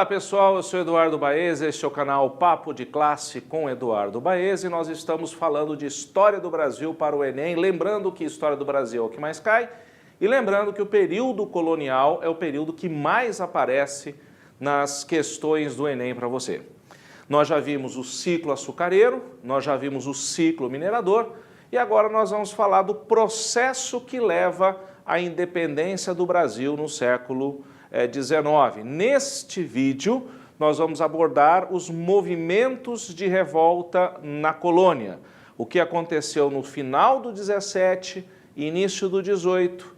Olá pessoal, eu sou Eduardo Baez, este é o canal Papo de Classe com Eduardo Baez e nós estamos falando de História do Brasil para o Enem, lembrando que História do Brasil é o que mais cai e lembrando que o período colonial é o período que mais aparece nas questões do Enem para você. Nós já vimos o ciclo açucareiro, nós já vimos o ciclo minerador e agora nós vamos falar do processo que leva à independência do Brasil no século XIX. Neste vídeo, nós vamos abordar os movimentos de revolta na colônia. O que aconteceu no final do 17, início do 18,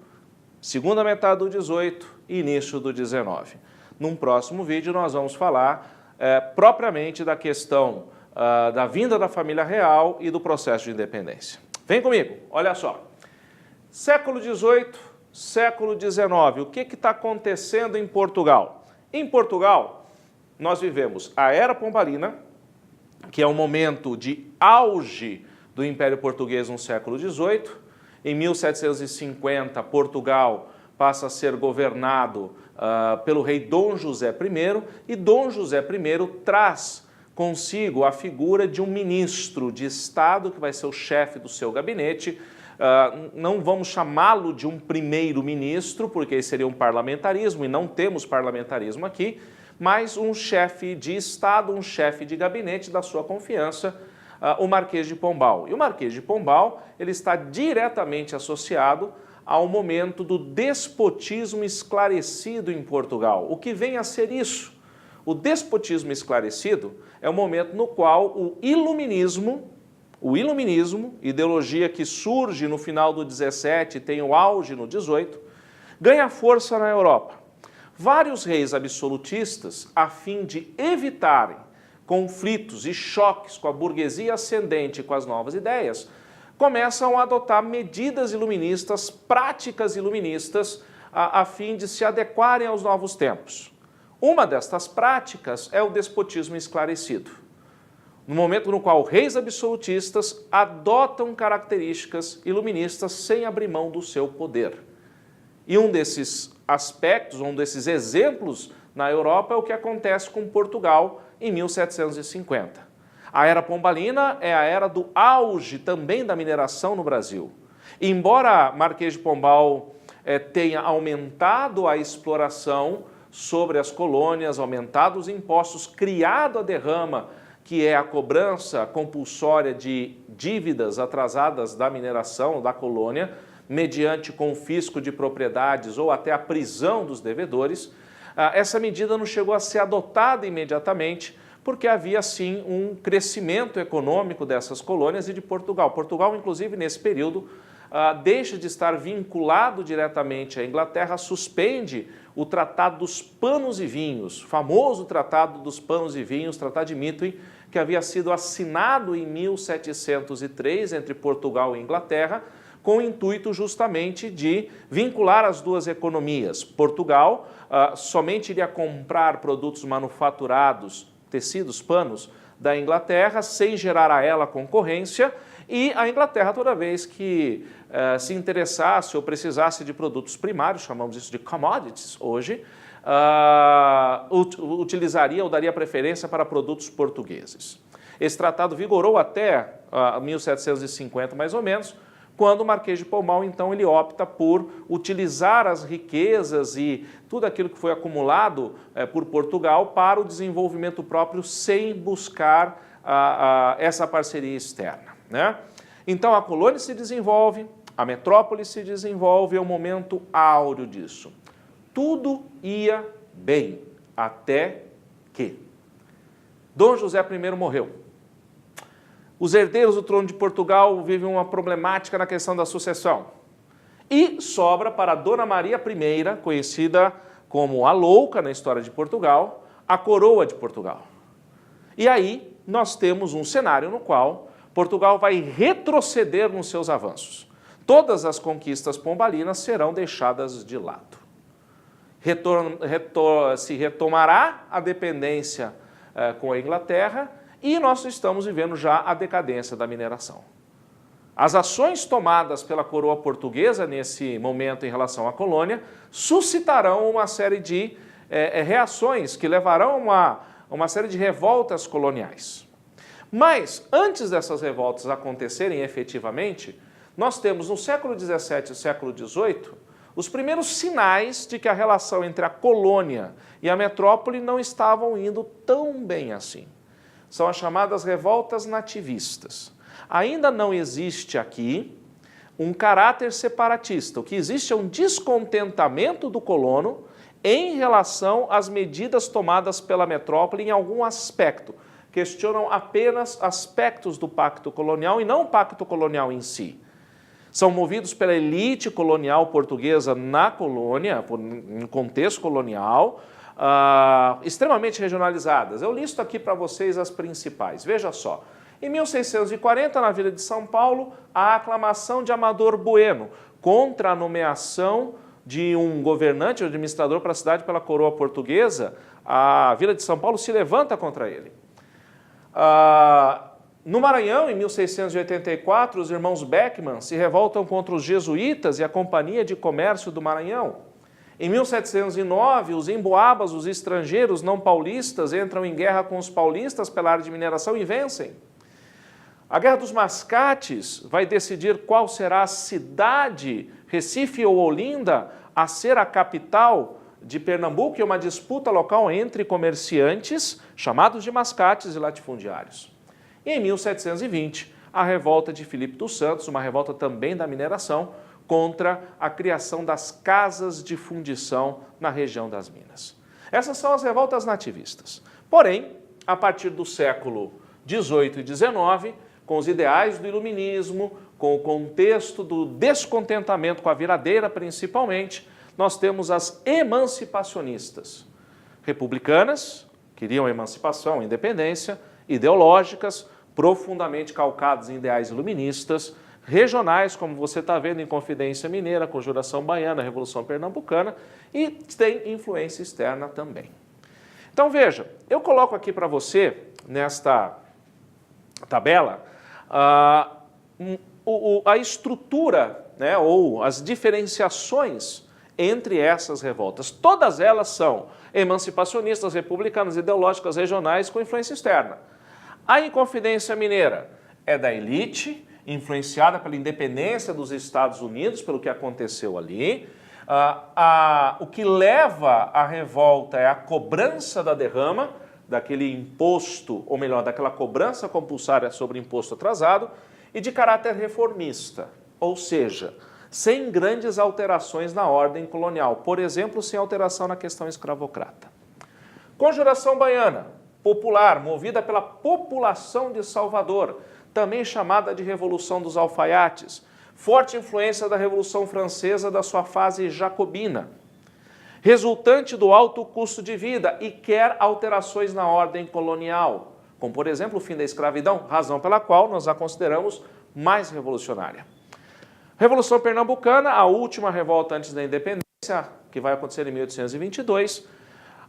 segunda metade do 18 e início do 19. Num próximo vídeo, nós vamos falar propriamente da questão da vinda da família real e do processo de independência. Vem comigo, olha só. Século XVIII, século XIX, o que está acontecendo em Portugal? Em Portugal, nós vivemos a Era Pombalina, que é um momento de auge do Império Português no século XVIII. Em 1750, Portugal passa a ser governado pelo rei Dom José I, e Dom José I traz consigo a figura de um ministro de Estado, que vai ser o chefe do seu gabinete. Não vamos chamá-lo de um primeiro-ministro, porque esse seria um parlamentarismo, e não temos parlamentarismo aqui, mas um chefe de Estado, um chefe de gabinete da sua confiança, o Marquês de Pombal. E o Marquês de Pombal ele está diretamente associado ao momento do despotismo esclarecido em Portugal. O que vem a ser isso? O despotismo esclarecido é o momento no qual o iluminismo, ideologia que surge no final do 17 e tem o auge no 18, ganha força na Europa. Vários reis absolutistas, a fim de evitarem conflitos e choques com a burguesia ascendente e com as novas ideias, começam a adotar medidas iluministas, práticas iluministas, a fim de se adequarem aos novos tempos. Uma destas práticas é o despotismo esclarecido. No momento no qual reis absolutistas adotam características iluministas sem abrir mão do seu poder. E um desses aspectos, um desses exemplos na Europa é o que acontece com Portugal em 1750. A Era Pombalina é a era do auge também da mineração no Brasil. E embora Marquês de Pombal tenha aumentado a exploração sobre as colônias, aumentado os impostos, criado a derrama, que é a cobrança compulsória de dívidas atrasadas da mineração da colônia, mediante confisco de propriedades ou até a prisão dos devedores, essa medida não chegou a ser adotada imediatamente, porque havia sim um crescimento econômico dessas colônias e de Portugal. Portugal, inclusive, nesse período, deixa de estar vinculado diretamente à Inglaterra, suspende o Tratado dos Panos e Vinhos, famoso Tratado dos Panos e Vinhos, Tratado de Mitway, que havia sido assinado em 1703 entre Portugal e Inglaterra, com o intuito justamente de vincular as duas economias. Portugal somente iria comprar produtos manufaturados, tecidos, panos, da Inglaterra, sem gerar a ela concorrência, e a Inglaterra, toda vez que se interessasse ou precisasse de produtos primários, chamamos isso de commodities hoje, utilizaria ou daria preferência para produtos portugueses. Esse tratado vigorou até 1750, mais ou menos, quando o Marquês de Pombal, então, ele opta por utilizar as riquezas e tudo aquilo que foi acumulado por Portugal para o desenvolvimento próprio, sem buscar essa parceria externa, né? Então, a colônia se desenvolve, a metrópole se desenvolve, é o momento áureo disso. Tudo ia bem, até que Dom José I morreu. Os herdeiros do trono de Portugal vivem uma problemática na questão da sucessão. E sobra para Dona Maria I, conhecida como a Louca na história de Portugal, a coroa de Portugal. E aí nós temos um cenário no qual Portugal vai retroceder nos seus avanços. Todas as conquistas pombalinas serão deixadas de lado. Se retomará a dependência com a Inglaterra e nós estamos vivendo já a decadência da mineração. As ações tomadas pela coroa portuguesa nesse momento em relação à colônia suscitarão uma série de reações que levarão a uma série de revoltas coloniais. Mas, antes dessas revoltas acontecerem efetivamente, nós temos no século XVII e século XVIII os primeiros sinais de que a relação entre a colônia e a metrópole não estavam indo tão bem assim. São as chamadas revoltas nativistas. Ainda não existe aqui um caráter separatista. O que existe é um descontentamento do colono em relação às medidas tomadas pela metrópole em algum aspecto. Questionam apenas aspectos do pacto colonial e não o pacto colonial em si. São movidos pela elite colonial portuguesa na colônia, em contexto colonial, extremamente regionalizadas. Eu listo aqui para vocês as principais. Veja só. Em 1640, na Vila de São Paulo, a aclamação de Amador Bueno contra a nomeação de um governante, um administrador para a cidade pela coroa portuguesa. A Vila de São Paulo se levanta contra ele. No Maranhão, em 1684, os irmãos Beckman se revoltam contra os jesuítas e a Companhia de Comércio do Maranhão. Em 1709, os emboabas, os estrangeiros não paulistas, entram em guerra com os paulistas pela área de mineração e vencem. A Guerra dos Mascates vai decidir qual será a cidade, Recife ou Olinda, a ser a capital de Pernambuco, e uma disputa local entre comerciantes, chamados de mascates e latifundiários. E em 1720, a revolta de Filipe dos Santos, uma revolta também da mineração, contra a criação das casas de fundição na região das Minas. Essas são as revoltas nativistas. Porém, a partir do século XVIII e XIX, com os ideais do iluminismo, com o contexto do descontentamento com a viradeira principalmente, nós temos as emancipacionistas. Republicanas, queriam emancipação, independência, ideológicas, profundamente calcadas em ideais iluministas, regionais, como você está vendo em Confidência Mineira, Conjuração Baiana, Revolução Pernambucana, e tem influência externa também. Então veja, eu coloco aqui para você, nesta tabela, a estrutura, né, ou as diferenciações entre essas revoltas. Todas elas são emancipacionistas, republicanas, ideológicas, regionais, com influência externa. A Inconfidência Mineira é da elite, influenciada pela independência dos Estados Unidos, pelo que aconteceu ali. O que leva à revolta é a cobrança da derrama, daquele imposto, ou melhor, daquela cobrança compulsária sobre imposto atrasado, e de caráter reformista, ou seja, sem grandes alterações na ordem colonial, por exemplo, sem alteração na questão escravocrata. Conjuração Baiana, popular, movida pela população de Salvador, também chamada de Revolução dos Alfaiates, forte influência da Revolução Francesa da sua fase jacobina, resultante do alto custo de vida e quer alterações na ordem colonial, como, por exemplo, o fim da escravidão, razão pela qual nós a consideramos mais revolucionária. Revolução Pernambucana, a última revolta antes da independência, que vai acontecer em 1822.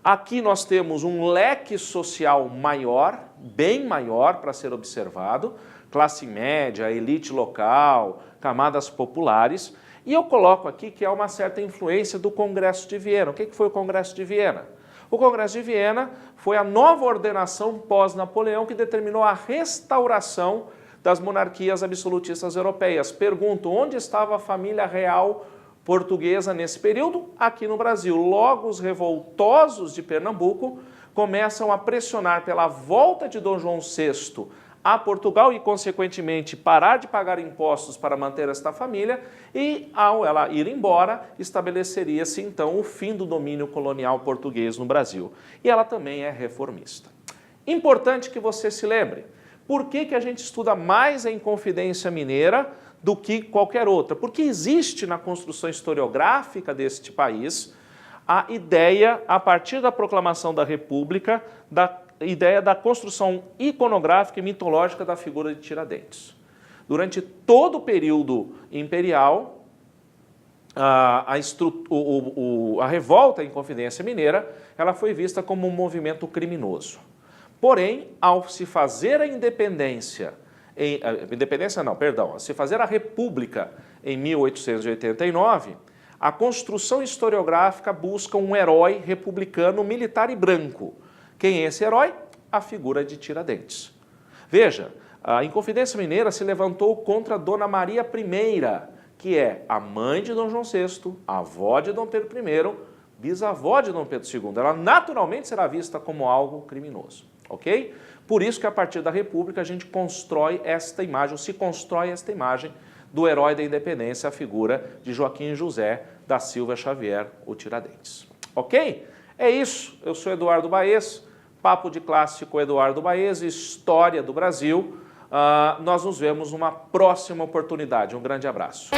Aqui nós temos um leque social maior, bem maior para ser observado, classe média, elite local, camadas populares, e eu coloco aqui que há uma certa influência do Congresso de Viena. O que foi o Congresso de Viena? O Congresso de Viena foi a nova ordenação pós-Napoleão que determinou a restauração das monarquias absolutistas europeias. Pergunto, onde estava a família real portuguesa nesse período? Aqui no Brasil. Logo, os revoltosos de Pernambuco começam a pressionar pela volta de Dom João VI a Portugal e, consequentemente, parar de pagar impostos para manter esta família e, ao ela ir embora, estabeleceria-se, então, o fim do domínio colonial português no Brasil. E ela também é reformista. Importante que você se lembre, por que a gente estuda mais a Inconfidência Mineira do que qualquer outra? Porque existe na construção historiográfica deste país a ideia, a partir da proclamação da República, da ideia da construção iconográfica e mitológica da figura de Tiradentes. Durante todo o período imperial, a revolta em Inconfidência Mineira, ela foi vista como um movimento criminoso. Porém, ao se fazer a independência, se fazer a República em 1889, A construção historiográfica busca um herói republicano, militar e branco. Quem é esse herói? A figura de Tiradentes. Veja, a Inconfidência Mineira se levantou contra Dona Maria I, que é a mãe de Dom João VI, a avó de Dom Pedro I, bisavó de Dom Pedro II. Ela naturalmente será vista como algo criminoso, ok? Por isso que a partir da República a gente constrói esta imagem, ou se constrói esta imagem do herói da independência, a figura de Joaquim José da Silva Xavier, o Tiradentes. Ok? É isso. Eu sou Eduardo Baez, Papo de Clássico Eduardo Baez, História do Brasil. Nós nos vemos numa próxima oportunidade. Um grande abraço.